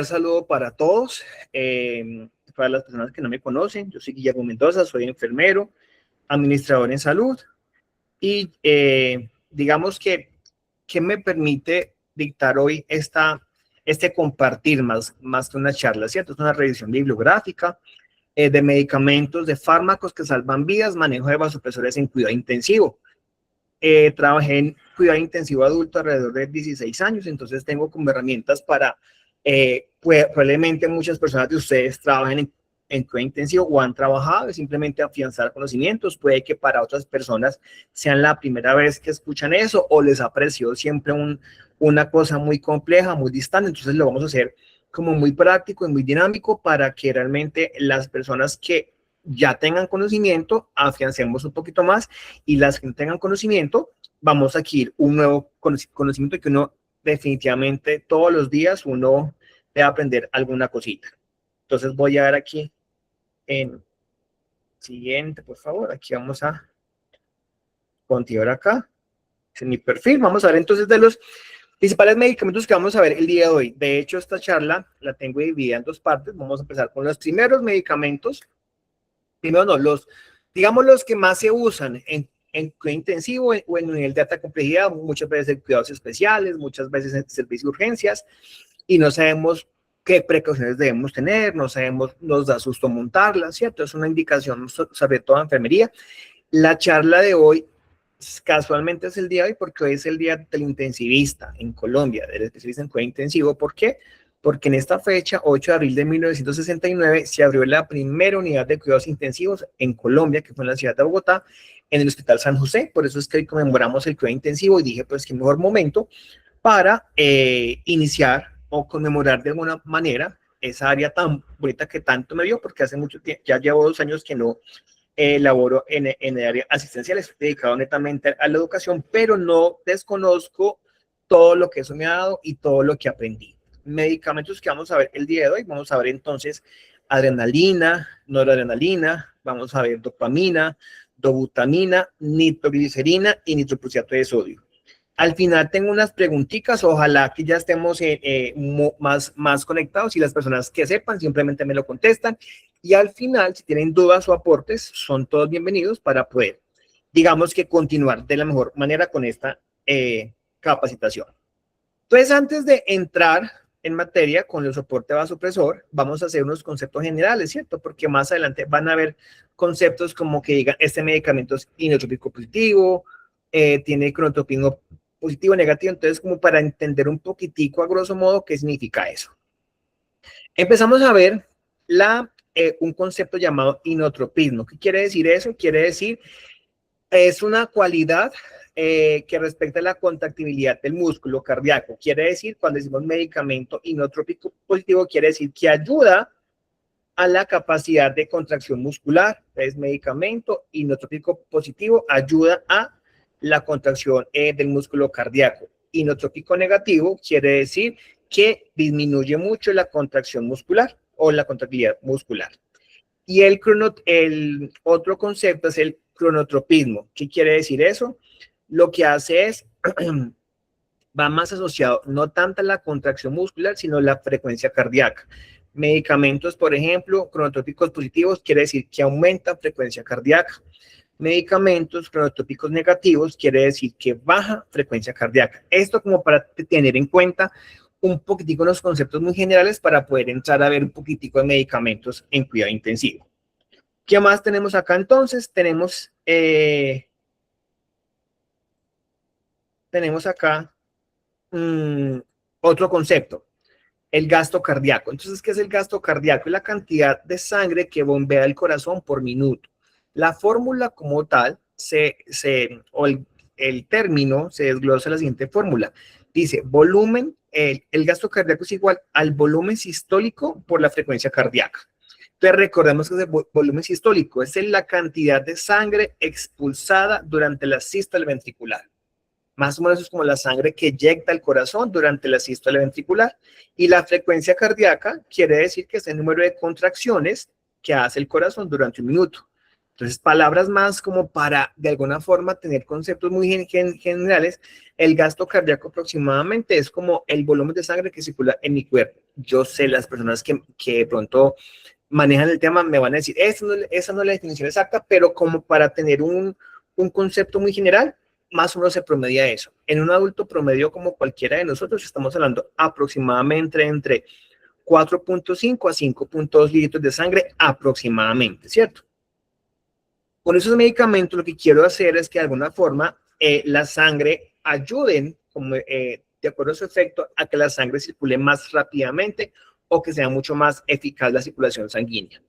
Un saludo para todos, para las personas que no me conocen. Yo soy Guillermo Mendoza, soy enfermero, administrador en salud y digamos que me permite dictar hoy este compartir más que una charla, ¿cierto? Es una revisión bibliográfica de medicamentos, de fármacos que salvan vidas, manejo de vasopresores en cuidado intensivo. Trabajé en cuidado intensivo adulto alrededor de 16 años, entonces tengo como herramientas para, probablemente muchas personas de ustedes trabajen en cuidado intensivo o han trabajado, es simplemente afianzar conocimientos. Puede que para otras personas sean la primera vez que escuchan eso o les ha parecido siempre una cosa muy compleja, muy distante, entonces lo vamos a hacer como muy práctico y muy dinámico para que realmente las personas que ya tengan conocimiento, afiancemos un poquito más, y las que no tengan conocimiento, vamos a adquirir un nuevo conocimiento que uno definitivamente todos los días uno debe aprender alguna cosita. Entonces voy a dar aquí en siguiente, por favor, aquí vamos a continuar acá, en mi perfil. Vamos a ver entonces de los principales medicamentos que vamos a ver el día de hoy. De hecho, esta charla la tengo dividida en dos partes. Vamos a empezar con los primeros medicamentos. Primero, no, digamos los que más se usan en cuidado intensivo o en nivel de alta complejidad, muchas veces en cuidados especiales, muchas veces en servicio de urgencias, y no sabemos qué precauciones debemos tener, no sabemos, nos da susto montarla, ¿cierto? Es una indicación sobre todo en enfermería. La charla de hoy casualmente es el día de hoy porque hoy es el día del intensivista en Colombia, del especialista en cuidado intensivo. ¿Por qué? Porque en esta fecha, 8 de abril de 1969, se abrió la primera unidad de cuidados intensivos en Colombia, que fue en la ciudad de Bogotá, en el Hospital San José. Por eso es que hoy conmemoramos el cuidado intensivo y dije, pues, qué mejor momento para iniciar o conmemorar de alguna manera esa área tan bonita que tanto me dio, porque hace mucho tiempo, ya llevo 2 años que no laboro en el área asistencial, estoy dedicado netamente a la educación, pero no desconozco todo lo que eso me ha dado y todo lo que aprendí. Medicamentos que vamos a ver el día de hoy, vamos a ver entonces adrenalina, noradrenalina, vamos a ver dopamina, dobutamina, nitroglicerina y nitroprusiato de sodio. Al final tengo unas preguntitas, ojalá que ya estemos más conectados y las personas que sepan simplemente me lo contestan. Y al final, si tienen dudas o aportes, son todos bienvenidos para poder, digamos que continuar de la mejor manera con esta capacitación. Entonces, antes de entrar en materia con el soporte vasopresor, vamos a hacer unos conceptos generales, ¿cierto? Porque más adelante van a haber conceptos como que digan, este medicamento es inotrópico positivo, tiene cronotropismo positivo o negativo, entonces como para entender un poquitico a grosso modo qué significa eso. Empezamos a ver un concepto llamado inotropismo. ¿Qué quiere decir eso? Quiere decir, es una cualidad que respecta a la contractibilidad del músculo cardíaco. Quiere decir, cuando decimos medicamento inotrópico positivo, quiere decir que ayuda a la capacidad de contracción muscular. Es medicamento inotrópico positivo, ayuda a la contracción del músculo cardíaco. Inotrópico negativo quiere decir que disminuye mucho la contracción muscular o la contractilidad muscular. Y el otro concepto es el cronotropismo. ¿Qué quiere decir eso? Lo que hace es, va más asociado no tanto a la contracción muscular, sino a la frecuencia cardíaca. Medicamentos, por ejemplo, cronotrópicos positivos, quiere decir que aumenta frecuencia cardíaca. Medicamentos cronotrópicos negativos, quiere decir que baja frecuencia cardíaca. Esto como para tener en cuenta un poquitico los conceptos muy generales para poder entrar a ver un poquitico de medicamentos en cuidado intensivo. ¿Qué más tenemos acá entonces? Tenemos acá otro concepto, el gasto cardíaco. Entonces, ¿qué es el gasto cardíaco? Es la cantidad de sangre que bombea el corazón por minuto. La fórmula como tal, o el término se desglosa en la siguiente fórmula. Dice, volumen, el gasto cardíaco es igual al volumen sistólico por la frecuencia cardíaca. Entonces, recordemos que ese volumen sistólico es la cantidad de sangre expulsada durante la sístole ventricular. Más o menos es como la sangre que eyecta el corazón durante la sístole ventricular. Y la frecuencia cardíaca quiere decir que es el número de contracciones que hace el corazón durante un minuto. Entonces, palabras más como para, de alguna forma, tener conceptos muy generales. El gasto cardíaco aproximadamente es como el volumen de sangre que circula en mi cuerpo. Yo sé, las personas que de pronto manejan el tema me van a decir, esa no es la definición exacta, pero como para tener un concepto muy general, más o menos se promedia eso. En un adulto promedio como cualquiera de nosotros, estamos hablando aproximadamente entre 4.5 a 5.2 litros de sangre aproximadamente, ¿cierto? Con esos medicamentos lo que quiero hacer es que de alguna forma la sangre ayuden, como, de acuerdo a su efecto, a que la sangre circule más rápidamente o que sea mucho más eficaz la circulación sanguínea.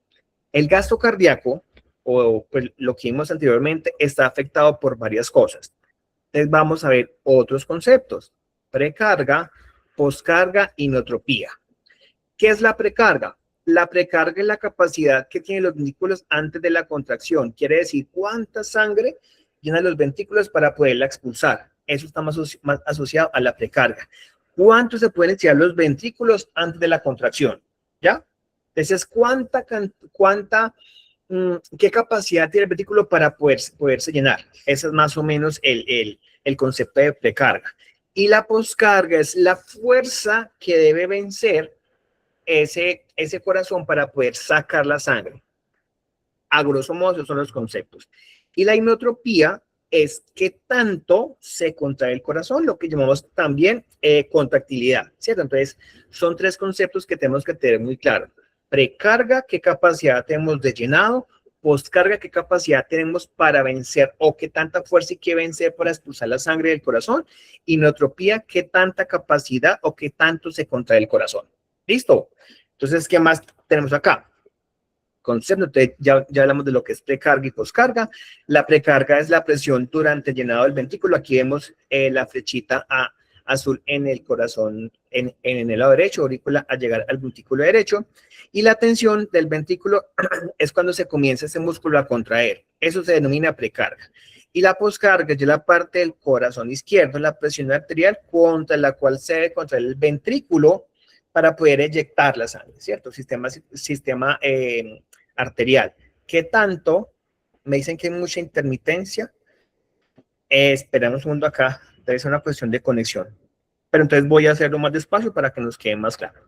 El gasto cardíaco, o pues, lo que vimos anteriormente, está afectado por varias cosas. Entonces vamos a ver otros conceptos: precarga, poscarga y inotropía. ¿Qué es la precarga? La precarga es la capacidad que tienen los ventrículos antes de la contracción. Quiere decir cuánta sangre llenan los ventrículos para poderla expulsar. Eso está más asociado a la precarga. ¿Cuánto se pueden estirar los ventrículos antes de la contracción? ¿Ya? Entonces, ¿qué capacidad tiene el ventrículo para poderse llenar? Ese es más o menos el concepto de precarga. Y la poscarga es la fuerza que debe vencer ese corazón para poder sacar la sangre. A grosso modo, esos son los conceptos. Y la inotropía es que tanto se contrae el corazón, lo que llamamos también contractilidad, ¿cierto? Entonces, son tres conceptos que tenemos que tener muy claro. Precarga, qué capacidad tenemos de llenado; poscarga, qué capacidad tenemos para vencer o qué tanta fuerza hay que vencer para expulsar la sangre del corazón; inotropía, qué tanta capacidad o qué tanto se contrae el corazón. ¿Listo? Entonces, ¿qué más tenemos acá? Concepto. Entonces, ya hablamos de lo que es precarga y poscarga. La precarga es la presión durante el llenado del ventrículo. Aquí vemos la flechita azul en el corazón, en el lado derecho, aurícula, al llegar al ventrículo derecho. Y la tensión del ventrículo es cuando se comienza ese músculo a contraer. Eso se denomina precarga. Y la poscarga es la parte del corazón izquierdo, la presión arterial contra la cual se debe contraer el ventrículo para poder eyectar la sangre, ¿cierto? Sistema arterial. ¿Qué tanto? Me dicen que hay mucha intermitencia. Esperamos un segundo acá. Debe ser una cuestión de conexión. Pero entonces voy a hacerlo más despacio para que nos quede más claro.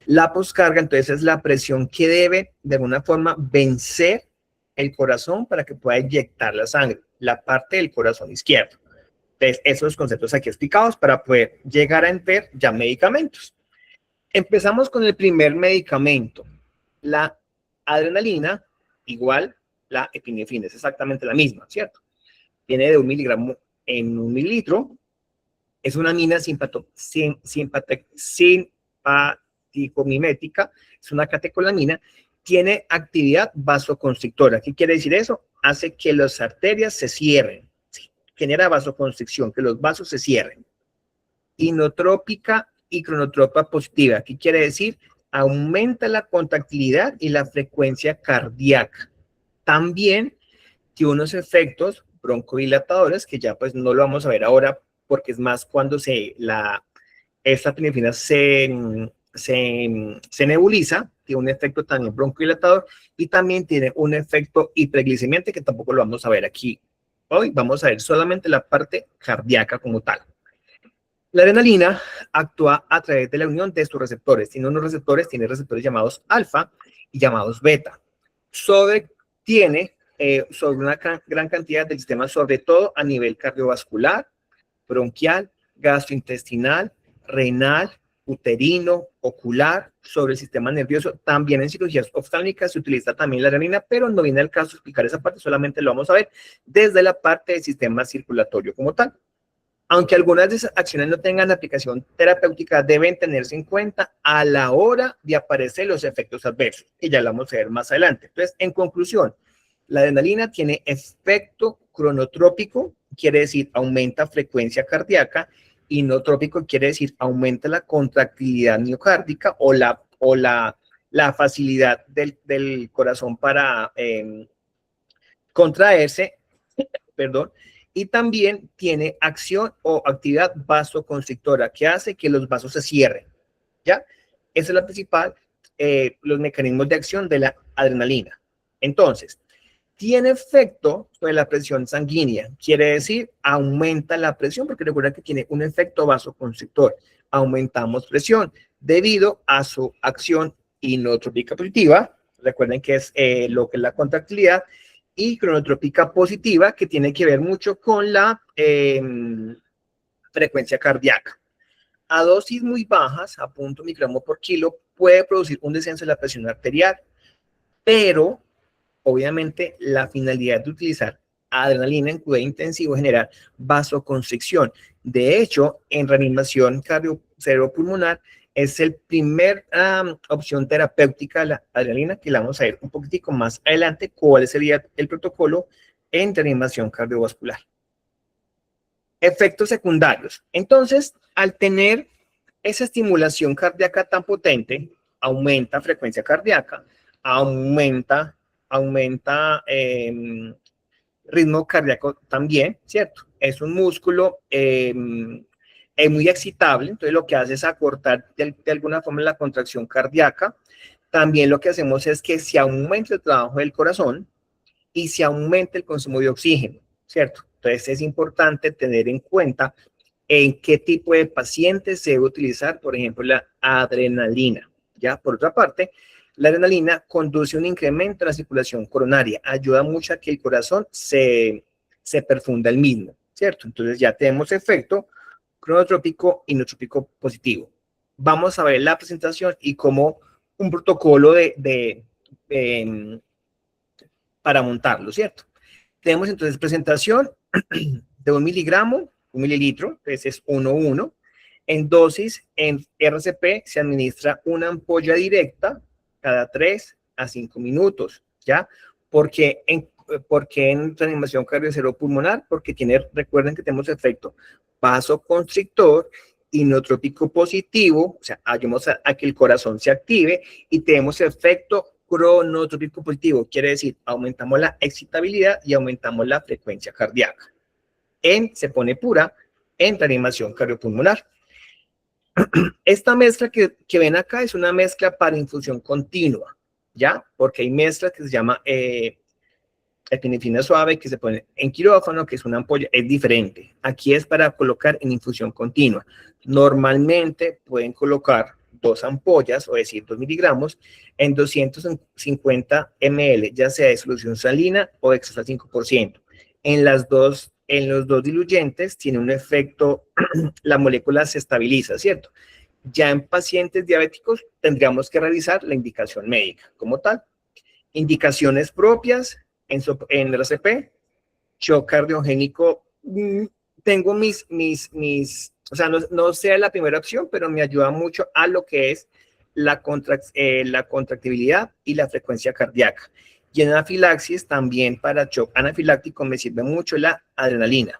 La poscarga, entonces, es la presión que debe, de alguna forma, vencer el corazón para que pueda eyectar la sangre, la parte del corazón izquierdo. Entonces, esos conceptos aquí explicados para poder llegar a ver ya medicamentos. Empezamos con el primer medicamento, la adrenalina, igual la epinefrina, es exactamente la misma, ¿cierto? Viene de 1 miligramo en 1 mililitro, es una amina simpaticomimética, es una catecolamina, tiene actividad vasoconstrictora. ¿Qué quiere decir eso? Hace que las arterias se cierren, ¿sí? Genera vasoconstricción, que los vasos se cierren. Inotrópica y cronotropa positiva. ¿Qué quiere decir? Aumenta la contractilidad y la frecuencia cardíaca. También tiene unos efectos broncodilatadores que ya pues no lo vamos a ver ahora porque es más cuando esta epinefrina se nebuliza, tiene un efecto también broncodilatador y también tiene un efecto hiperglicemiante que tampoco lo vamos a ver aquí. Hoy vamos a ver solamente la parte cardíaca como tal. La adrenalina actúa a través de la unión de estos receptores. Tiene receptores llamados alfa y llamados beta. Tiene sobre una gran cantidad del sistema, sobre todo a nivel cardiovascular, bronquial, gastrointestinal, renal, uterino, ocular, sobre el sistema nervioso. También en cirugías oftálmicas se utiliza también la adrenalina, pero no viene al caso explicar esa parte, solamente lo vamos a ver desde la parte del sistema circulatorio como tal. Aunque algunas de esas acciones no tengan aplicación terapéutica, deben tenerse en cuenta a la hora de aparecer los efectos adversos, y ya lo vamos a ver más adelante. Entonces, en conclusión, la adrenalina tiene efecto cronotrópico, quiere decir aumenta frecuencia cardíaca, y inotrópico quiere decir aumenta la contractilidad miocárdica o la facilidad del corazón para contraerse, perdón. Y también tiene acción o actividad vasoconstrictora, que hace que los vasos se cierren, ¿ya? Esa es la principal, los mecanismos de acción de la adrenalina. Entonces, Tiene efecto sobre la presión sanguínea, quiere decir, aumenta la presión, porque recuerda que tiene un efecto vasoconstrictor. Aumentamos presión debido a su acción inotrópica positiva. Recuerden que es lo que es la contractilidad, y cronotrópica positiva, que tiene que ver mucho con la frecuencia cardíaca. A dosis muy bajas, a 0.0 mg por kilo, puede producir un descenso de la presión arterial, pero obviamente la finalidad de utilizar adrenalina en cuidado intensivo es generar vasoconstricción. De hecho, en reanimación cerebropulmonar es el primer opción terapéutica de la adrenalina, que la vamos a ver un poquitico más adelante cuál sería el protocolo en reanimación cardiovascular. Efectos secundarios. Entonces, al tener esa estimulación cardíaca tan potente, aumenta frecuencia cardíaca, aumenta ritmo cardíaco también, ¿cierto? Es un músculo muy excitable, entonces lo que hace es acortar de alguna forma la contracción cardíaca. También lo que hacemos es que se aumenta el trabajo del corazón y se aumenta el consumo de oxígeno, ¿cierto? Entonces es importante tener en cuenta en qué tipo de pacientes se debe utilizar, por ejemplo, la adrenalina. Ya, por otra parte, la adrenalina conduce a un incremento en la circulación coronaria, ayuda mucho a que el corazón se perfunda el mismo, ¿cierto? Entonces ya tenemos efecto cronotrópico y inotrópico positivo. Vamos a ver la presentación y cómo un protocolo para montarlo, ¿cierto? Tenemos entonces presentación de 1 miligramo, 1 mililitro, entonces es 1:1. En dosis, en RCP se administra una ampolla directa cada 3 a 5 minutos, ¿ya? Porque en reanimación cardiovascular, porque recuerden que tenemos efecto vasoconstrictor, inotrópico positivo, o sea, ayudamos a que el corazón se active, y tenemos efecto cronotrópico positivo, quiere decir, aumentamos la excitabilidad y aumentamos la frecuencia cardíaca. Se pone pura en reanimación cardiopulmonar. Esta mezcla que ven acá es una mezcla para infusión continua, ¿ya? Porque hay mezclas que se llama epinefrina suave, que se pone en quirófano, que es una ampolla, es diferente. Aquí es para colocar en infusión continua. Normalmente pueden colocar 2 ampollas, o decir 2 miligramos, en 250 ml, ya sea de solución salina o de extra 5%. En los dos diluyentes tiene un efecto, la molécula se estabiliza, ¿cierto? Ya en pacientes diabéticos tendríamos que revisar la indicación médica como tal. Indicaciones propias en RCP, shock cardiogénico. Tengo o sea, no sea la primera opción, pero me ayuda mucho a lo que es la contractibilidad y la frecuencia cardíaca. Y en anafilaxis, también para shock anafiláctico, me sirve mucho la adrenalina.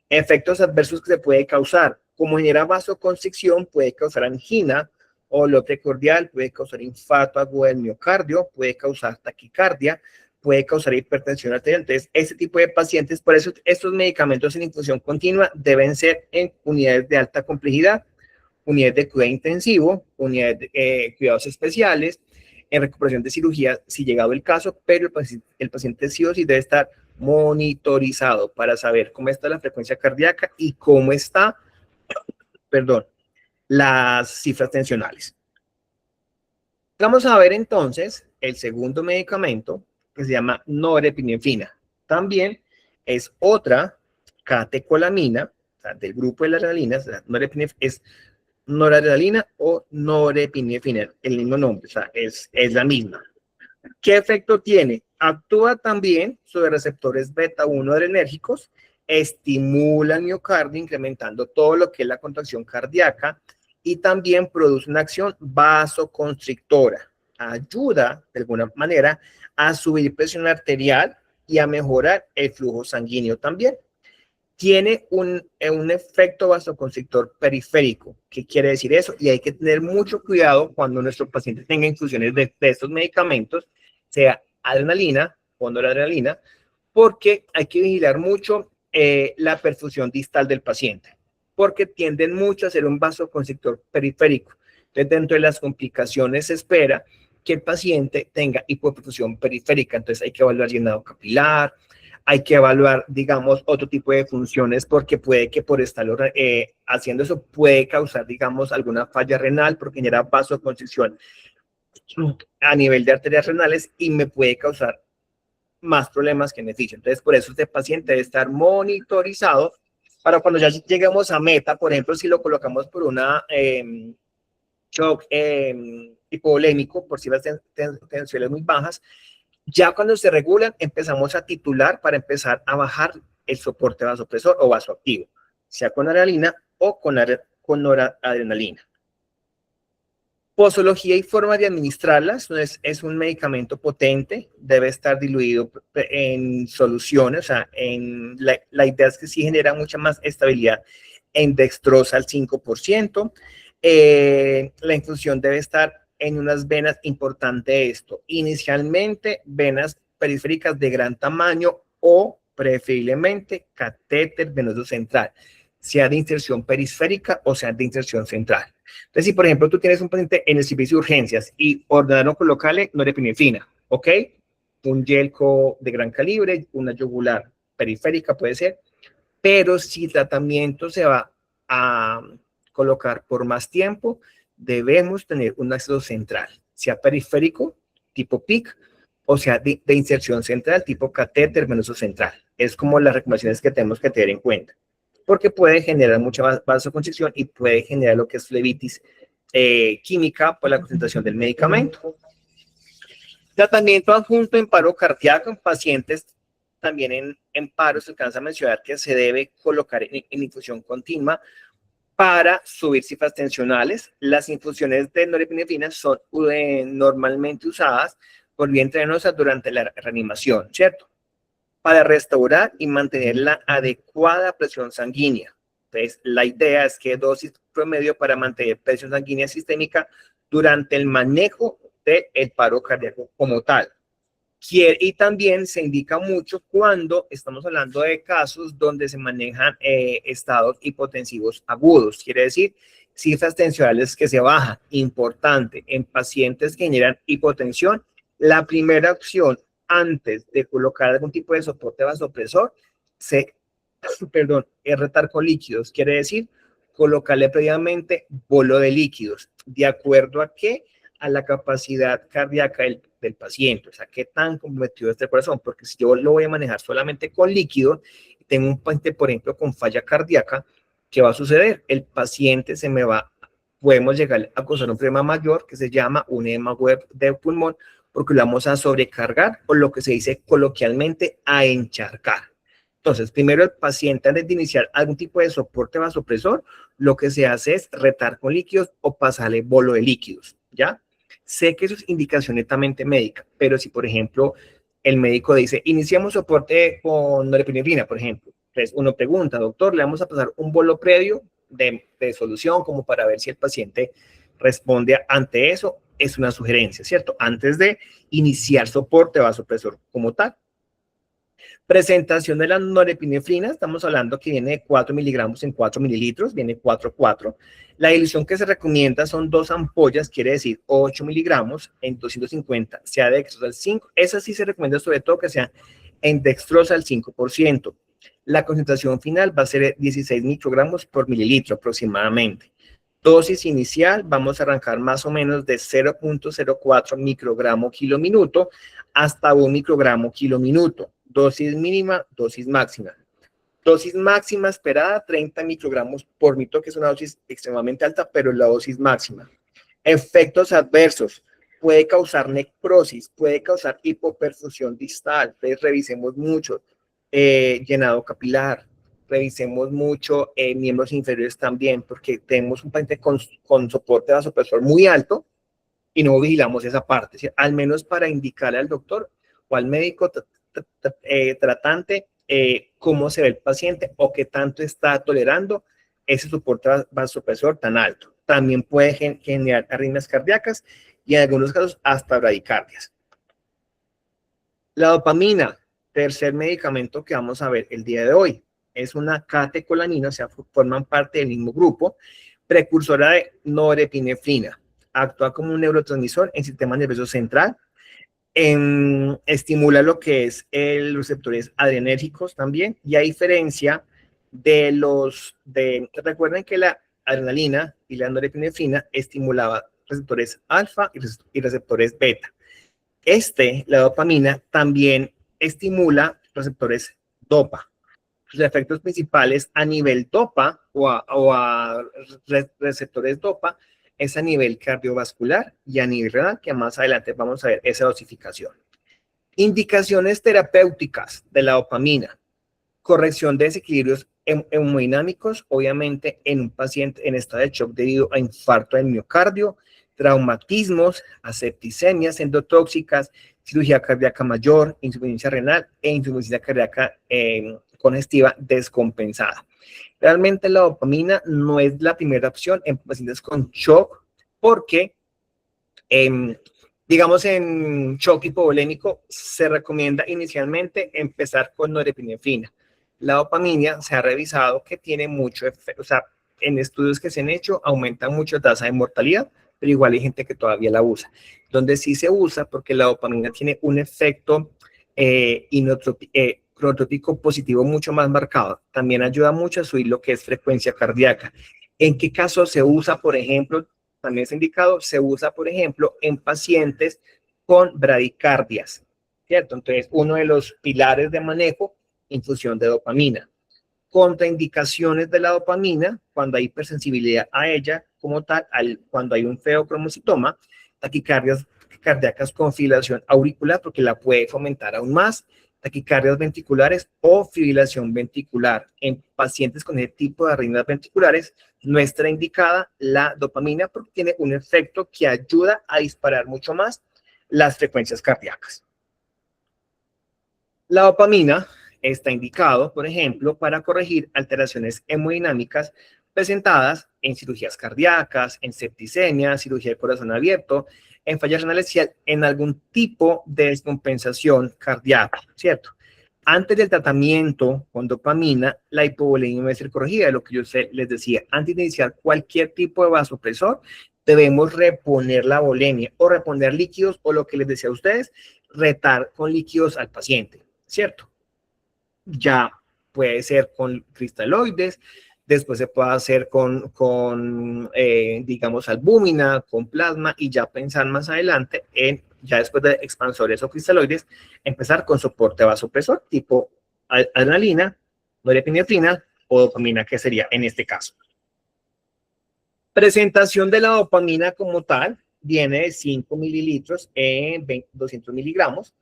Efectos adversos que se puede causar, como genera vasoconstricción, puede causar angina o dolor precordial, puede causar infarto agudo del miocardio, puede causar taquicardia, puede causar hipertensión arterial. Entonces, este tipo de pacientes, por eso estos medicamentos en infusión continua deben ser en unidades de alta complejidad, unidades de cuidado intensivo, unidades de cuidados especiales, en recuperación de cirugía, si llegado el caso, pero el paciente sí o sí debe estar monitorizado para saber cómo está la frecuencia cardíaca y cómo está, las cifras tensionales. Vamos a ver entonces el segundo medicamento, que se llama norepinefrina. También es otra catecolamina, o sea, del grupo de la adrenalina. O sea, es noradrenalina o norepinefrina, el mismo nombre, o sea, es la misma. ¿Qué efecto tiene? Actúa también sobre receptores beta-1 adrenérgicos, estimula el miocardio, incrementando todo lo que es la contracción cardíaca, y también produce una acción vasoconstrictora. Ayuda, de alguna manera, a subir presión arterial y a mejorar el flujo sanguíneo también. Tiene un efecto vasoconstrictor periférico. ¿Qué quiere decir eso? Y hay que tener mucho cuidado cuando nuestro paciente tenga infusiones de estos medicamentos, sea adrenalina o noradrenalina, porque hay que vigilar mucho la perfusión distal del paciente, porque tienden mucho a ser un vasoconstrictor periférico. Entonces, dentro de las complicaciones se espera que el paciente tenga hipoperfusión periférica. Entonces hay que evaluar llenado capilar, hay que evaluar, digamos, otro tipo de funciones, porque puede que por estar haciendo eso puede causar, digamos, alguna falla renal, porque genera vasoconstricción a nivel de arterias renales y me puede causar más problemas que beneficio. Entonces, por eso este paciente debe estar monitorizado para cuando ya lleguemos a meta. Por ejemplo, si lo colocamos por una shock hipovolémico, por si las tensiones muy bajas, ya cuando se regulan, empezamos a titular para empezar a bajar el soporte vasopresor o vasoactivo, sea con adrenalina o con noradrenalina. Posología y forma de administrarlas. Es un medicamento potente, debe estar diluido en soluciones, o sea, la idea es que sí genera mucha más estabilidad en dextrosa al 5%. La infusión debe estar en unas venas, importante esto, inicialmente venas periféricas de gran tamaño o preferiblemente catéter venoso central, sea de inserción periférica o sea de inserción central. Entonces, si por ejemplo tú tienes un paciente en el servicio de urgencias y ordenaron colocarle norepinefrina, ¿ok? Un yelco de gran calibre, una yugular periférica puede ser, pero si el tratamiento se va a colocar por más tiempo, debemos tener un acceso central, sea periférico, tipo PIC, o sea de inserción central, tipo catéter venoso central. Es como las recomendaciones que tenemos que tener en cuenta, porque puede generar mucha vasoconstricción y puede generar lo que es flebitis química por la concentración del medicamento. Tratamiento adjunto en paro cardíaco en pacientes también en paro. Se alcanza a mencionar que se debe colocar en infusión continua para subir cifras tensionales. Las infusiones de norepinefrina son normalmente usadas por vía intravenosa durante la reanimación, ¿cierto? Para restaurar y mantener la adecuada presión sanguínea. Entonces, la idea es que dosis promedio para mantener presión sanguínea sistémica durante el manejo del paro cardíaco como tal. Y también se indica mucho cuando estamos hablando de casos donde se manejan estados hipotensivos agudos, quiere decir cifras tensionales que se bajan. Importante, en pacientes que generan hipotensión, la primera opción antes de colocar algún tipo de soporte vasopresor es retar con líquidos, quiere decir colocarle previamente bolo de líquidos, ¿de acuerdo a qué? A la capacidad cardíaca del paciente, o sea, qué tan comprometido está el corazón, porque si yo lo voy a manejar solamente con líquido, tengo un paciente, por ejemplo, con falla cardíaca, ¿qué va a suceder? El paciente podemos llegar a causar un problema mayor que se llama un edema de pulmón, porque lo vamos a sobrecargar o lo que se dice coloquialmente a encharcar. Entonces, primero el paciente, antes de iniciar algún tipo de soporte vasopresor, lo que se hace es retar con líquidos o pasarle bolo de líquidos, ¿ya? Sé que eso es indicación netamente médica, pero si, por ejemplo, el médico dice, iniciamos soporte con norepinefrina, por ejemplo, entonces uno pregunta, doctor, le vamos a pasar un bolo previo de solución como para ver si el paciente responde ante eso, es una sugerencia, ¿cierto? Antes de iniciar soporte vasopresor como tal. Presentación de la norepinefrina, estamos hablando que viene de 4 miligramos en 4 mililitros, viene 4,4. La dilución que se recomienda son 2 ampollas, quiere decir 8 miligramos en 250, sea de dextrosa al 5. Esa sí se recomienda sobre todo que sea en dextrosa al 5%. La concentración final va a ser 16 microgramos por mililitro aproximadamente. Dosis inicial, vamos a arrancar más o menos de 0.04 microgramo kilo minuto hasta 1 microgramo kilo minuto. Dosis mínima, dosis máxima. Dosis máxima esperada, 30 microgramos por minuto, que es una dosis extremadamente alta, pero es la dosis máxima. Efectos adversos. Puede causar necrosis, puede causar hipoperfusión distal. Entonces, revisemos mucho llenado capilar, revisemos mucho miembros inferiores también, porque tenemos un paciente con soporte vasopresor muy alto y no vigilamos esa parte, ¿sí? Al menos para indicarle al doctor o al médico tratante cómo se ve el paciente o qué tanto está tolerando ese soporte vasopresor tan alto. También puede generar arritmias cardíacas y en algunos casos hasta bradicardias. La dopamina, tercer medicamento que vamos a ver el día de hoy, es una catecolamina, o sea, forman parte del mismo grupo, precursora de norepinefrina. actúa como un neurotransmisor en el sistema nervioso central, estimula lo que es los receptores adrenérgicos también, y a diferencia recuerden que la adrenalina y la norepinefrina estimulaba receptores alfa y receptores beta. La dopamina también estimula receptores dopa. Sus efectos principales a nivel dopa receptores dopa es a nivel cardiovascular y a nivel renal, que más adelante vamos a ver esa dosificación. Indicaciones terapéuticas de la dopamina: corrección de desequilibrios hemodinámicos, obviamente en un paciente en estado de shock debido a infarto del miocardio, traumatismos, asepticemias endotóxicas, cirugía cardíaca mayor, insuficiencia renal e insuficiencia cardíaca congestiva descompensada. Realmente la dopamina no es la primera opción en pacientes con shock porque, digamos, en shock hipovolémico se recomienda inicialmente empezar con norepinefrina. La dopamina se ha revisado que tiene mucho efecto, o sea, en estudios que se han hecho aumenta mucho la tasa de mortalidad, pero igual hay gente que todavía la usa. Donde sí se usa, porque la dopamina tiene un efecto cronotrópico positivo mucho más marcado, también ayuda mucho a subir lo que es frecuencia cardíaca. ¿En qué caso se usa, por ejemplo? También es indicado, se usa, por ejemplo, en pacientes con bradicardias, ¿cierto? Entonces, uno de los pilares de manejo, infusión de dopamina. Contraindicaciones de la dopamina, cuando hay hipersensibilidad a ella como tal, cuando hay un feocromocitoma, taquicardias cardíacas con fibrilación auricular, porque la puede fomentar aún más, taquicardias ventriculares o fibrilación ventricular. En pacientes con ese tipo de arritmias ventriculares, no está indicada la dopamina porque tiene un efecto que ayuda a disparar mucho más las frecuencias cardíacas. La dopamina está indicado, por ejemplo, para corregir alteraciones hemodinámicas presentadas en cirugías cardíacas, en septicemia, cirugía de corazón abierto, en falla renal, en algún tipo de descompensación cardíaca, ¿cierto? Antes del tratamiento con dopamina, la hipovolemia debe ser corregida, lo que yo les decía. Antes de iniciar cualquier tipo de vasopresor, debemos reponer la volemia o reponer líquidos, o lo que les decía a ustedes, retar con líquidos al paciente, ¿cierto? Ya puede ser con cristaloides, después se puede hacer digamos, albúmina, con plasma, y ya pensar más adelante ya después de expansores o cristaloides, empezar con soporte vasopresor tipo adrenalina, norepinefrina o dopamina, que sería en este caso. Presentación de la dopamina como tal viene de 5 mililitros en 200 miligramos.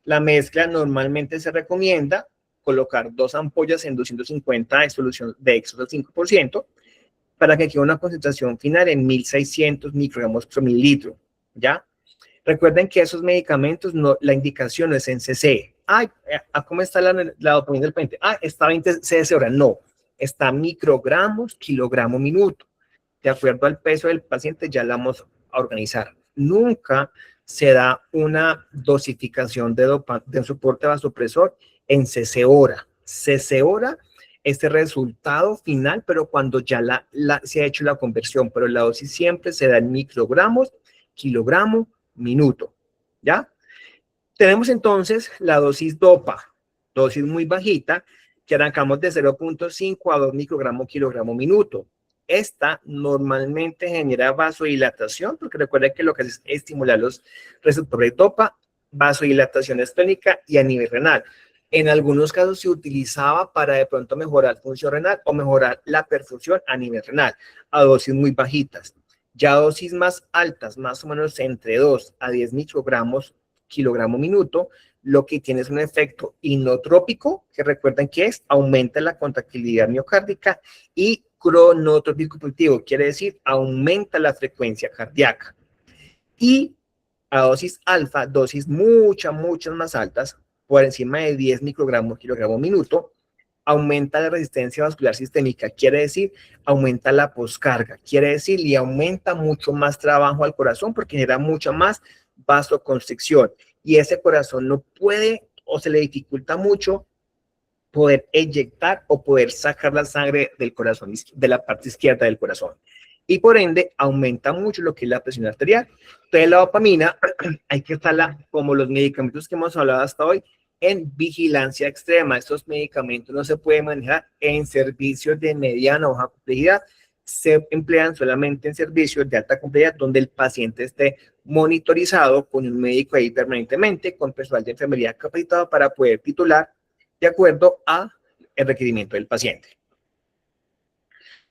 La mezcla normalmente se recomienda colocar 2 ampollas en 250 de solución de exos al 5% para que quede una concentración final en 1600 microgramos por mililitro, ¿ya? Recuerden que esos medicamentos, la indicación no es en cc. ¿Cómo está la dopamina del paciente? Está 20 cc hora. No, está microgramos, kilogramo, minuto. De acuerdo al peso del paciente ya la vamos a organizar. Nunca se da una dosificación de un soporte vasopresor en cc hora. Cc hora es el resultado final, pero cuando ya se ha hecho la conversión, pero la dosis siempre se da en microgramos, kilogramo, minuto, ¿ya? Tenemos entonces la dosis dopa, dosis muy bajita, que arrancamos de 0.5 a 2 microgramos, kilogramo, minuto. Esta normalmente genera vasodilatación, porque recuerden que lo que hace es estimular los receptores de dopa, vasodilatación esplénica y a nivel renal. En algunos casos se utilizaba para de pronto mejorar función renal o mejorar la perfusión a nivel renal, a dosis muy bajitas. Ya dosis más altas, más o menos entre 2 a 10 microgramos, kilogramo, minuto, lo que tiene es un efecto inotrópico, que recuerden que aumenta la contractilidad miocárdica, y cronotrópico positivo, quiere decir aumenta la frecuencia cardíaca. Y a dosis alfa, dosis muchas más altas, por encima de 10 microgramos, kilogramo, minuto, aumenta la resistencia vascular sistémica, quiere decir aumenta la poscarga, quiere decir y aumenta mucho más trabajo al corazón porque genera mucha más vasoconstricción, y ese corazón no puede o se le dificulta mucho poder eyectar o poder sacar la sangre del corazón, de la parte izquierda del corazón. y por ende aumenta mucho lo que es la presión arterial. Entonces la dopamina hay que estarla, como los medicamentos que hemos hablado hasta hoy, en vigilancia extrema. Estos medicamentos no se pueden manejar en servicios de mediana o baja complejidad, se emplean solamente en servicios de alta complejidad donde el paciente esté monitorizado con un médico ahí permanentemente, con personal de enfermería capacitado para poder titular de acuerdo a el requerimiento del paciente.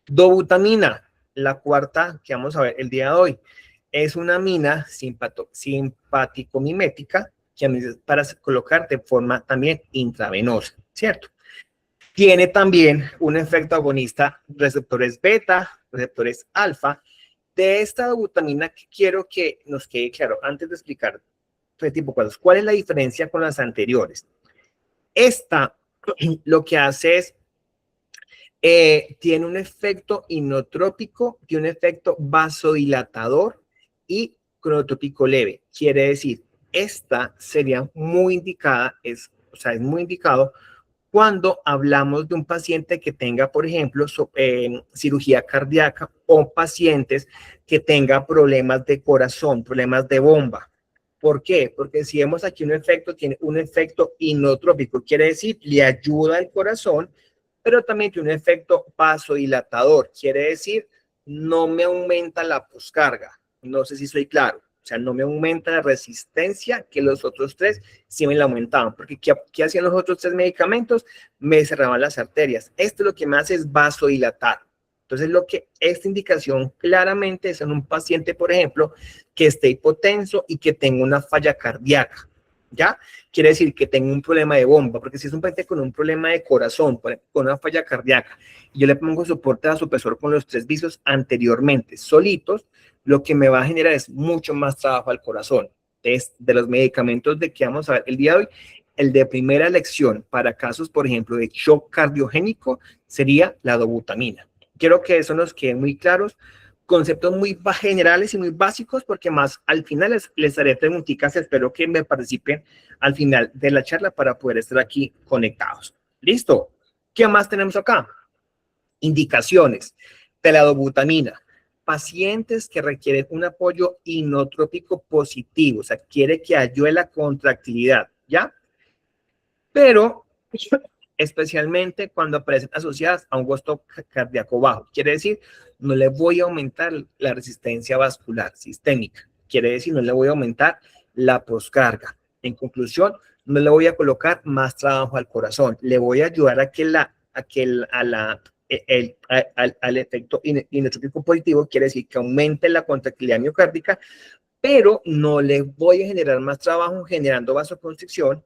Dobutamina, la cuarta que vamos a ver el día de hoy, es una amina simpático-mimética que para colocar de forma también intravenosa, ¿cierto? Tiene también un efecto agonista receptores beta, receptores alfa. De esta dobutamina que quiero que nos quede claro antes de explicar este tipo de cosas. ¿Cuál es la diferencia con las anteriores? Esta lo que hace es tiene un efecto inotrópico, tiene un efecto vasodilatador y cronotrópico leve. Quiere decir, esta sería muy indicada, es muy indicado cuando hablamos de un paciente que tenga, por ejemplo, cirugía cardíaca o pacientes que tengan problemas de corazón, problemas de bomba. ¿Por qué? Porque si vemos aquí un efecto, tiene un efecto inotrópico, quiere decir, le ayuda al corazón, pero también tiene un efecto vasodilatador, quiere decir, no me aumenta la poscarga. No sé si soy claro. O sea, no me aumenta la resistencia que los otros tres sí me la aumentaban. Porque ¿qué hacían los otros tres medicamentos? Me cerraban las arterias. Esto lo que me hace es vasodilatar. Entonces, lo que esta indicación claramente es en un paciente, por ejemplo, que esté hipotenso y que tenga una falla cardíaca. ¿Ya? Quiere decir que tengo un problema de bomba, porque si es un paciente con un problema de corazón, con una falla cardíaca, y yo le pongo soporte a supresor con los tres vicios anteriormente solitos, lo que me va a generar es mucho más trabajo al corazón. Entonces, de los medicamentos de que vamos a ver el día de hoy, el de primera elección para casos, por ejemplo, de shock cardiogénico sería la dobutamina. Quiero que eso nos quede muy claros, conceptos muy generales y muy básicos, porque más al final les haré preguntitas, espero que me participen al final de la charla para poder estar aquí conectados. ¿Listo? ¿Qué más tenemos acá? Indicaciones de la dobutamina. Pacientes que requieren un apoyo inotrópico positivo, o sea, quiere que ayude la contractilidad, ¿ya? Pero especialmente cuando aparecen asociadas a un gasto cardíaco bajo. Quiere decir, no le voy a aumentar la resistencia vascular sistémica. Quiere decir, no le voy a aumentar la poscarga. En conclusión, no le voy a colocar más trabajo al corazón. Le voy a ayudar a que al efecto inotrópico positivo, quiere decir que aumente la contractilidad miocárdica, pero no le voy a generar más trabajo generando vasoconstricción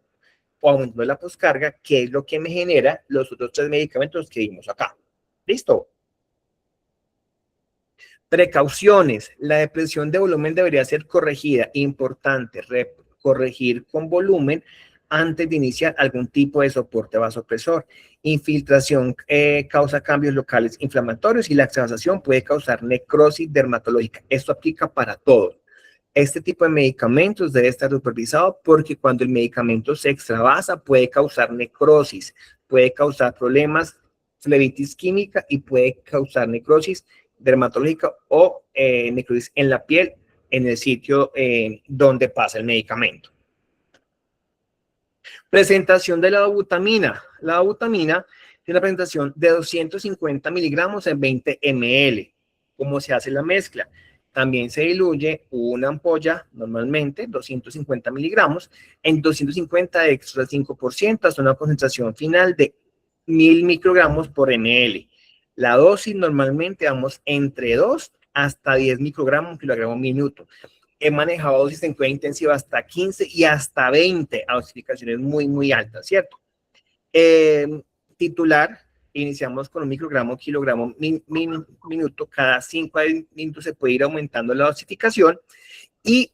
o aumentando la poscarga, que es lo que me genera los otros tres medicamentos que vimos acá. ¿Listo? Precauciones. La depresión de volumen debería ser corregida. Importante, corregir con volumen antes de iniciar algún tipo de soporte vasopresor. Infiltración causa cambios locales inflamatorios y la extravasación puede causar necrosis dermatológica. Esto aplica para todos. Este tipo de medicamentos debe estar supervisado porque cuando el medicamento se extravasa puede causar necrosis, puede causar problemas, flebitis química y puede causar necrosis dermatológica o necrosis en la piel en el sitio donde pasa el medicamento. Presentación de la dobutamina. La dobutamina tiene una presentación de 250 miligramos en 20 ml. ¿Cómo se hace la mezcla? También se diluye una ampolla, normalmente 250 miligramos, en 250 de extra 5%, hasta una concentración final de 1000 microgramos por ml. La dosis normalmente vamos entre 2 hasta 10 microgramos por kilogramo minuto. He manejado dosis en cuenta intensiva hasta 15 y hasta 20 a dosificaciones muy, muy altas, ¿cierto? Titular, iniciamos con un microgramo, kilogramo, minuto. Cada 5 minutos se puede ir aumentando la dosificación y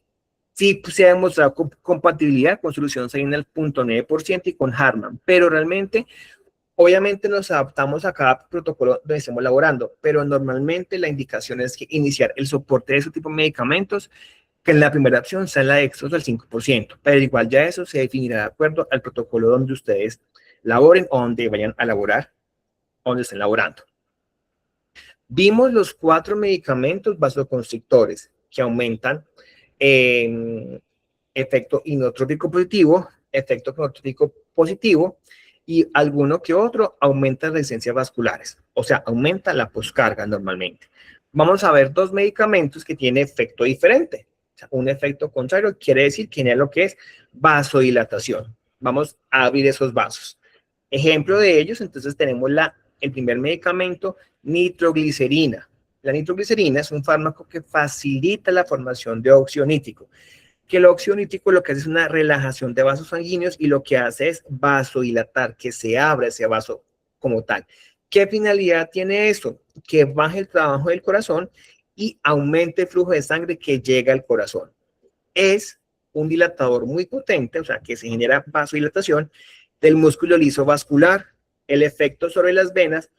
sí se ha demostrado compatibilidad con solución salina al 0.9% y con Harman, pero realmente, obviamente nos adaptamos a cada protocolo donde estemos laborando, pero normalmente la indicación es que iniciar el soporte de ese tipo de medicamentos que en la primera opción sea en la de extras del 5%, pero igual ya eso se definirá de acuerdo al protocolo donde ustedes laboren o donde vayan a laborar, donde estén laborando. Vimos los 4 medicamentos vasoconstrictores que aumentan efecto inotrópico positivo, efecto conotrópico positivo, y alguno que otro aumenta resistencias vasculares, o sea, aumenta la poscarga normalmente. Vamos a ver 2 medicamentos que tienen efecto diferente. O sea, un efecto contrario quiere decir que tiene lo que es vasodilatación. Vamos a abrir esos vasos. Ejemplo de ellos, entonces tenemos el primer medicamento, nitroglicerina. La nitroglicerina es un fármaco que facilita la formación de óxido nítrico, que el óxido nítrico lo que hace es una relajación de vasos sanguíneos y lo que hace es vasodilatar, que se abra ese vaso como tal. ¿Qué finalidad tiene eso? Que baje el trabajo del corazón y aumente el flujo de sangre que llega al corazón. Es un dilatador muy potente, o sea, que se genera vasodilatación del músculo liso vascular. El efecto sobre las venas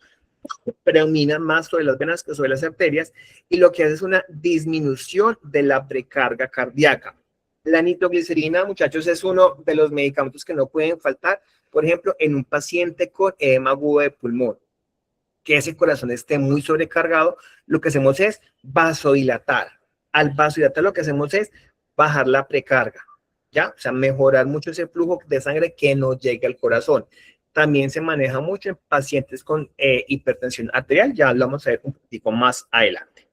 predomina más sobre las venas que sobre las arterias y lo que hace es una disminución de la precarga cardíaca. La nitroglicerina, muchachos, es uno de los medicamentos que no pueden faltar, por ejemplo, en un paciente con edema agudo de pulmón, que ese corazón esté muy sobrecargado, lo que hacemos es vasodilatar. Al vasodilatar lo que hacemos es bajar la precarga, ¿ya? O sea, mejorar mucho ese flujo de sangre que no llegue al corazón. También se maneja mucho en pacientes con hipertensión arterial, ya lo vamos a ver un poquito más adelante.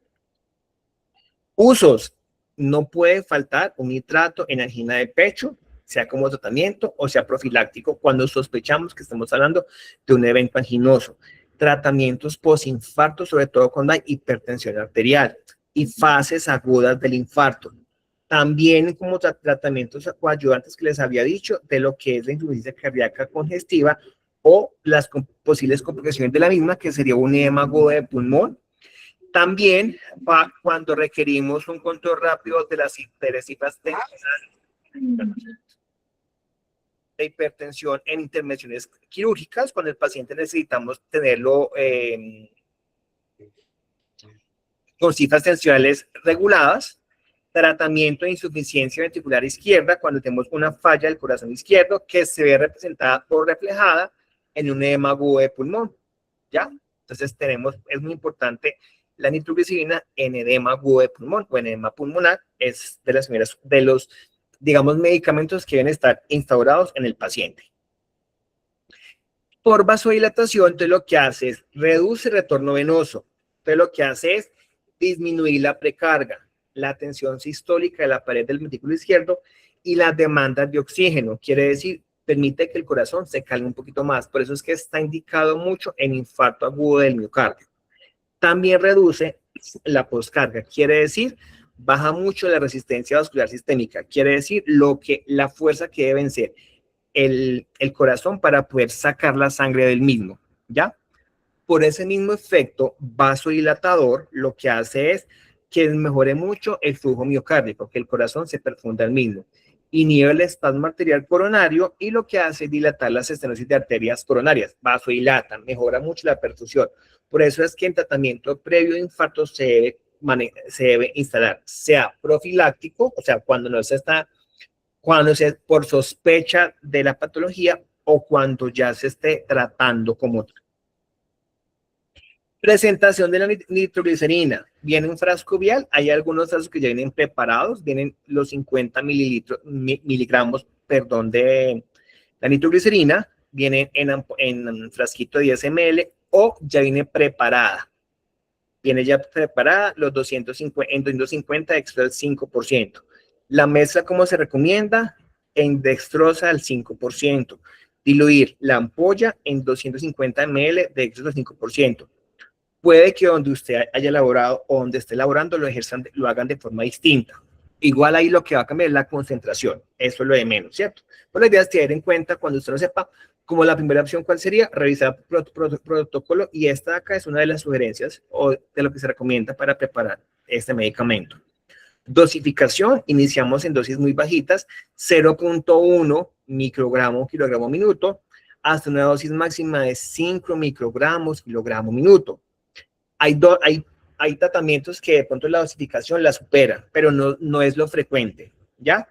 Usos. No puede faltar un nitrato en angina de pecho, sea como tratamiento o sea profiláctico, cuando sospechamos que estamos hablando de un evento anginoso. Tratamientos postinfarto, sobre todo cuando hay hipertensión arterial y fases agudas del infarto. También como tratamientos coadyuvantes que les había dicho de lo que es la insuficiencia cardíaca congestiva o las posibles complicaciones de la misma, que sería un edema agudo de pulmón. También cuando requerimos un control rápido de las cifras de hipertensión en intervenciones quirúrgicas, cuando el paciente necesitamos tenerlo con cifras tensionales reguladas. Tratamiento de insuficiencia ventricular izquierda, cuando tenemos una falla del corazón izquierdo que se ve representada o reflejada en un edema agudo de pulmón, ¿ya? Entonces es muy importante la nitroglicerina en edema agudo de pulmón o en edema pulmonar, es de las primeras, de los, digamos, medicamentos que deben estar instaurados en el paciente. Por vasodilatación, entonces lo que hace es reduce el retorno venoso, entonces lo que hace es disminuir la precarga, la tensión sistólica de la pared del ventrículo izquierdo y las demandas de oxígeno, quiere decir, permite que el corazón se calme un poquito más, por eso es que está indicado mucho en infarto agudo del miocardio. También reduce la poscarga, quiere decir, baja mucho la resistencia vascular sistémica, quiere decir la fuerza que debe vencer el corazón para poder sacar la sangre del mismo, ¿ya? Por ese mismo efecto vasodilatador, lo que hace es que mejore mucho el flujo miocárdico, que el corazón se perfunda al mismo. Inhibe el espasmo arterial coronario y lo que hace es dilatar las estenosis de arterias coronarias, vasodilata, mejora mucho la perfusión. Por eso es que en tratamiento previo de infarto se debe instalar, sea profiláctico, o sea, cuando se por sospecha de la patología o cuando ya se esté tratando como tal. Presentación de la nitroglicerina. Viene un frasco vial, hay algunos frascos que ya vienen preparados, vienen los 50 miligramos, de la nitroglicerina, viene en frasquito de 10 ml o ya viene preparada. Viene ya preparada, los 250, en 250 extra el 5%. La mezcla, como se recomienda, en dextrosa al 5%. Diluir la ampolla en 250 ml de dextrosa al 5%. Puede que donde usted haya elaborado o donde esté elaborando lo hagan de forma distinta. Igual ahí lo que va a cambiar es la concentración. Eso es lo de menos, ¿cierto? Pues la idea es tener en cuenta cuando usted lo sepa, como la primera opción, ¿cuál sería? Revisar protocolo, y esta de acá es una de las sugerencias o de lo que se recomienda para preparar este medicamento. Dosificación, iniciamos en dosis muy bajitas, 0.1 microgramo, kilogramo minuto, hasta una dosis máxima de 5 microgramos, kilogramo minuto. Hay tratamientos que de pronto la dosificación la supera, pero no es lo frecuente, ¿ya?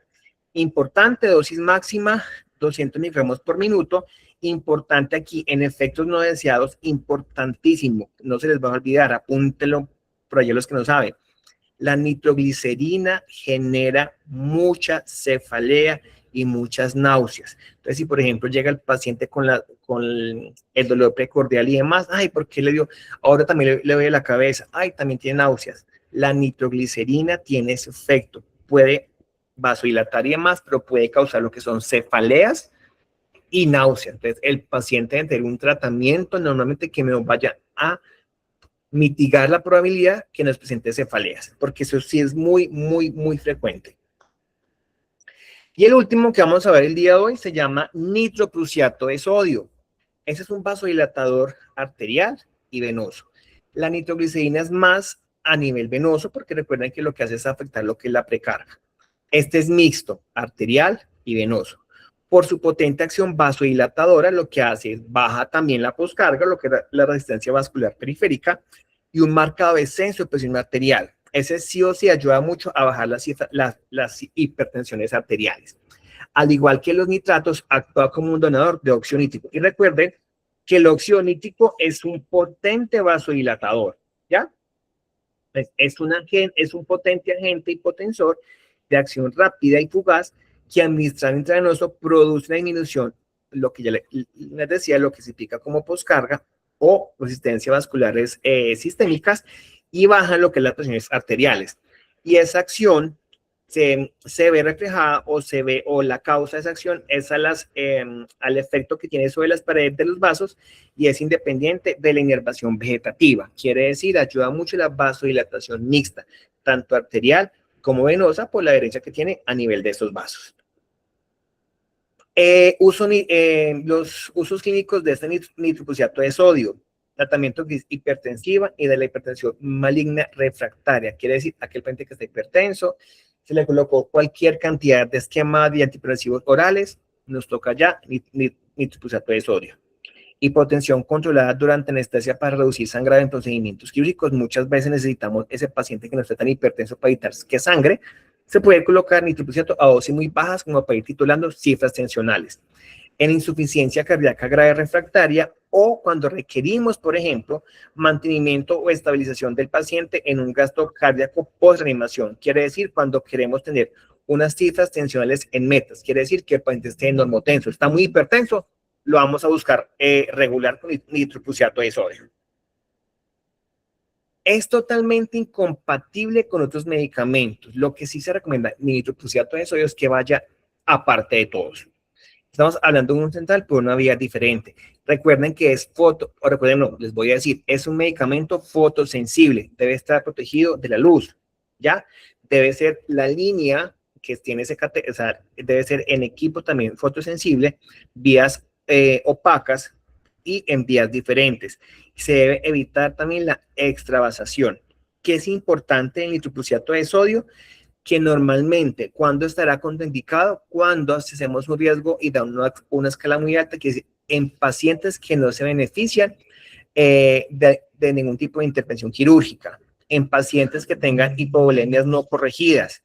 Importante, dosis máxima, 200 miligramos por minuto, Importante aquí, en efectos no deseados, importantísimo, no se les va a olvidar, apúntelo por allá los que no saben. La nitroglicerina genera mucha cefalea y muchas náuseas. Entonces, si por ejemplo llega el paciente con el dolor precordial y demás, ay, ¿por qué le dio? Ahora también le duele la cabeza, ay, también tiene náuseas. La nitroglicerina tiene ese efecto, puede vasodilatar y demás, pero puede causar lo que son cefaleas y náuseas. Entonces, el paciente debe tener un tratamiento normalmente que me vaya a mitigar la probabilidad que nos presente cefaleas, porque eso sí es muy, muy, muy frecuente. Y el último que vamos a ver el día de hoy se llama nitroprusiato de sodio. Ese es un vasodilatador arterial y venoso. La nitroglicerina es más a nivel venoso porque recuerden que lo que hace es afectar lo que es la precarga. Este es mixto, arterial y venoso. Por su potente acción vasodilatadora, lo que hace es baja también la poscarga, lo que es la resistencia vascular periférica, y un marcado descenso de presión arterial. Ese sí o sí ayuda mucho a bajar las hipertensiones arteriales. Al igual que los nitratos, actúa como un donador de óxido nítrico. Y recuerden que el óxido nítrico es un potente vasodilatador, ¿ya? Es un potente agente hipotensor de acción rápida y fugaz que administrar intravenoso produce una disminución, lo que ya les decía, lo que se explica como poscarga o resistencia vasculares sistémicas, y bajan lo que es las presiones arteriales. Y esa acción se ve reflejada o la causa de esa acción es al efecto que tiene sobre las paredes de los vasos y es independiente de la inervación vegetativa. Quiere decir, ayuda mucho la vasodilatación mixta, tanto arterial como venosa, por la adherencia que tiene a nivel de estos vasos. Los usos clínicos de este nitroprusiato de sodio: tratamiento hipertensiva y de la hipertensión maligna refractaria. Quiere decir, aquel paciente que está hipertenso, se le colocó cualquier cantidad de esquema de antihipertensivos orales, nos toca ya nitroprusiato de sodio. Hipotensión controlada durante anestesia para reducir sangrado en procedimientos quirúrgicos. Muchas veces necesitamos ese paciente que no esté tan hipertenso para evitar que sangre. Se puede colocar nitroprusiato a dosis muy bajas como para ir titulando cifras tensionales. En insuficiencia cardíaca grave refractaria o cuando requerimos, por ejemplo, mantenimiento o estabilización del paciente en un gasto cardíaco post-reanimación. Quiere decir, cuando queremos tener unas cifras tensionales en metas. Quiere decir que el paciente esté normotenso. Está muy hipertenso, lo vamos a buscar regular con nitroprusiato de sodio. Es totalmente incompatible con otros medicamentos. Lo que sí se recomienda nitroprusiato de sodio es que vaya aparte de todos. Estamos hablando de un central por una vía diferente. Recuerden que recuerden, no, les voy a decir, es un medicamento fotosensible, debe estar protegido de la luz, ¿ya? Debe ser la línea que tiene o sea, debe ser en equipo también fotosensible, vías opacas y en vías diferentes. Se debe evitar también la extravasación, que es importante en el nitroprusiato de sodio, que normalmente, ¿cuándo estará contraindicado? Cuando hacemos un riesgo y da una escala muy alta, que es en pacientes que no se benefician de ningún tipo de intervención quirúrgica, en pacientes que tengan hipovolemias no corregidas,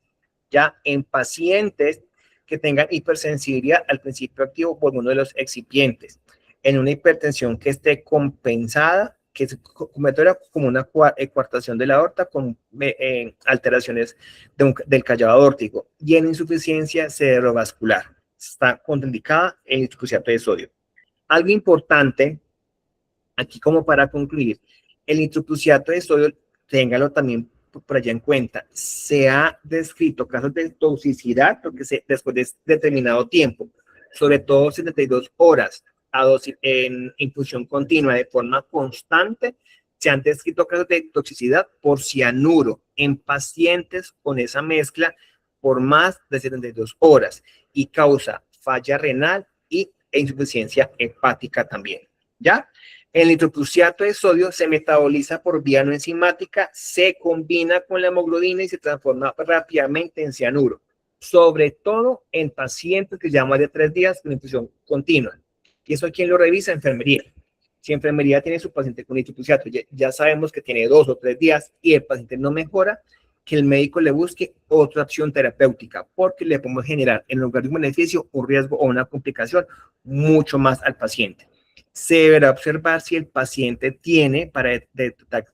ya en pacientes que tengan hipersensibilidad al principio activo por uno de los excipientes, en una hipertensión que esté compensada, que se cometa como una coartación de la aorta con alteraciones del callado aórtico, y en insuficiencia cerebrovascular. Está contraindicada el nitroprusiato de sodio. Algo importante, aquí como para concluir, el nitroprusiato de sodio, téngalo también por allá en cuenta, se ha descrito casos de toxicidad después de determinado tiempo, sobre todo 72 horas, a dosis en infusión continua de forma constante. Se han descrito casos de toxicidad por cianuro en pacientes con esa mezcla por más de 72 horas y causa falla renal e insuficiencia hepática también, ¿ya? El nitroprusiato de sodio se metaboliza por vía no enzimática, se combina con la hemoglobina y se transforma rápidamente en cianuro, sobre todo en pacientes que llevan más de 3 días con infusión continua. ¿Y eso quién lo revisa? Enfermería. Si enfermería tiene su paciente con nitroprusiato, ya sabemos que tiene 2 o 3 días y el paciente no mejora, que el médico le busque otra opción terapéutica, porque le podemos generar, en lugar de un beneficio, un riesgo o una complicación mucho más al paciente. Se deberá observar si el paciente tiene para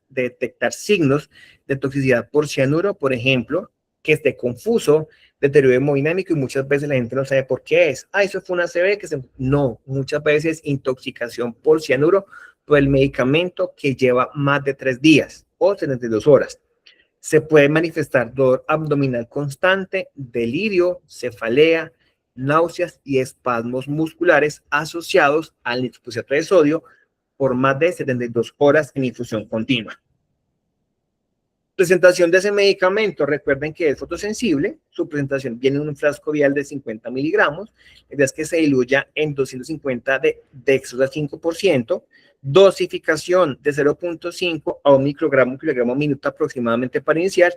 detectar signos de toxicidad por cianuro, por ejemplo, que esté confuso, deterioro hemodinámico, y muchas veces la gente no sabe por qué es. Eso fue una ACV que se... No, muchas veces intoxicación por cianuro por el medicamento que lleva más de 3 días o 72 horas. Se puede manifestar dolor abdominal constante, delirio, cefalea, náuseas y espasmos musculares asociados al nitrofusato de sodio por más de 72 horas en infusión continua. Presentación de ese medicamento, recuerden que es fotosensible, su presentación viene en un frasco vial de 50 miligramos, la idea es que se diluya en 250 de dextrosa 5%, dosificación de 0.5 a 1 microgramo, kilogramo minuto aproximadamente para iniciar,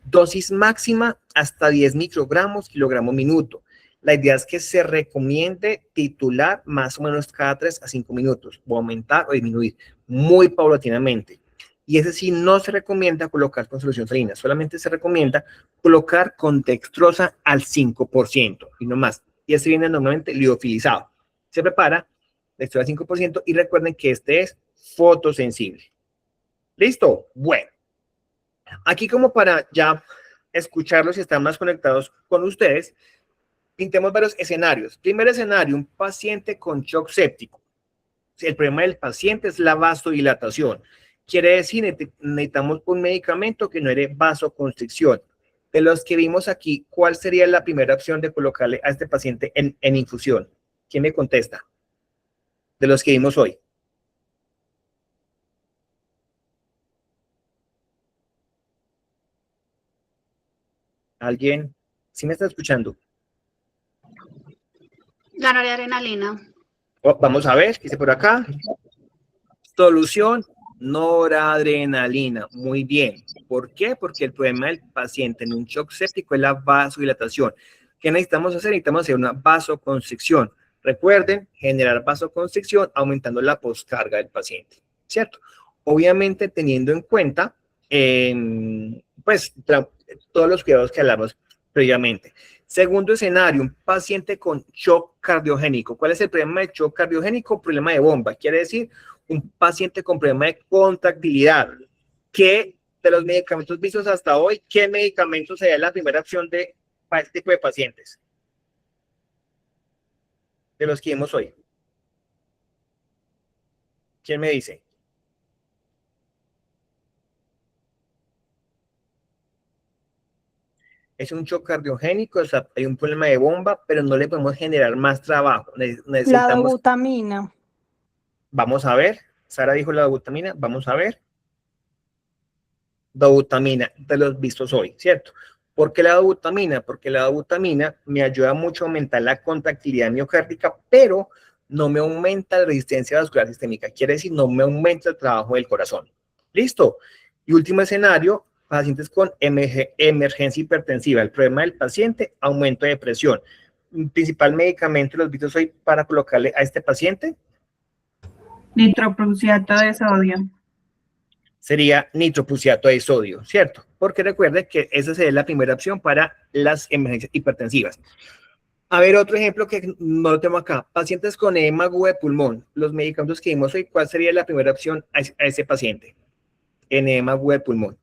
dosis máxima hasta 10 microgramos, kilogramo minuto. La idea es que se recomiende titular más o menos cada 3 a 5 minutos, o aumentar o disminuir muy paulatinamente. Y ese sí no se recomienda colocar con solución salina, solamente se recomienda colocar con dextrosa al 5% y no más. Y ese viene normalmente liofilizado. Se prepara dextrosa al 5% y recuerden que este es fotosensible. ¿Listo? Bueno, aquí como para ya escucharlos y estar más conectados con ustedes, pintemos varios escenarios. Primer escenario, un paciente con shock séptico. El problema del paciente es la vasodilatación. Quiere decir, necesitamos un medicamento que no genere vasoconstricción. De los que vimos aquí, ¿cuál sería la primera opción de colocarle a este paciente en infusión? ¿Quién me contesta? De los que vimos hoy. ¿Alguien? ¿Sí me está escuchando? La noradrenalina. Oh, vamos a ver, ¿qué dice por acá? Solución, noradrenalina. Muy bien. ¿Por qué? Porque el problema del paciente en un shock séptico es la vasodilatación. ¿Qué necesitamos hacer? Necesitamos hacer una vasoconstricción. Recuerden, generar vasoconstricción aumentando la poscarga del paciente, ¿cierto? Obviamente teniendo en cuenta, pues, todos los cuidados que hablamos previamente. Segundo escenario, un paciente con shock cardiogénico. ¿Cuál es el problema del shock cardiogénico? Problema de bomba. Quiere decir, un paciente con problema de contractilidad. ¿Qué de los medicamentos vistos hasta hoy, qué medicamento sería la primera opción para este tipo de pacientes? De los que vimos hoy. ¿Quién me dice? Es un shock cardiogénico, o sea, hay un problema de bomba, pero no le podemos generar más trabajo. Necesitamos... La dobutamina. Vamos a ver. Sara dijo la dobutamina. Vamos a ver. Dobutamina, de los vistos hoy, ¿cierto? ¿Por qué la dobutamina? Porque la dobutamina me ayuda mucho a aumentar la contractilidad miocárdica, pero no me aumenta la resistencia vascular sistémica. Quiere decir, no me aumenta el trabajo del corazón. ¿Listo? Y último escenario, pacientes con emergencia hipertensiva. El problema del paciente, aumento de presión. Principal medicamento de los vistos hoy para colocarle a este paciente. Nitroprusiato de sodio. Sería nitroprusiato de sodio, ¿cierto? Porque recuerden que esa sería la primera opción para las emergencias hipertensivas. A ver, otro ejemplo que no lo tengo acá. Pacientes con edema agudo de pulmón. Los medicamentos que vimos hoy, ¿cuál sería la primera opción a ese paciente? En edema agudo de pulmón.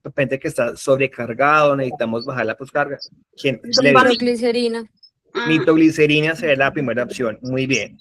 De repente que está sobrecargado, necesitamos bajar la poscarga. Nitroglicerina. Nitroglicerina sería la primera opción. Muy bien.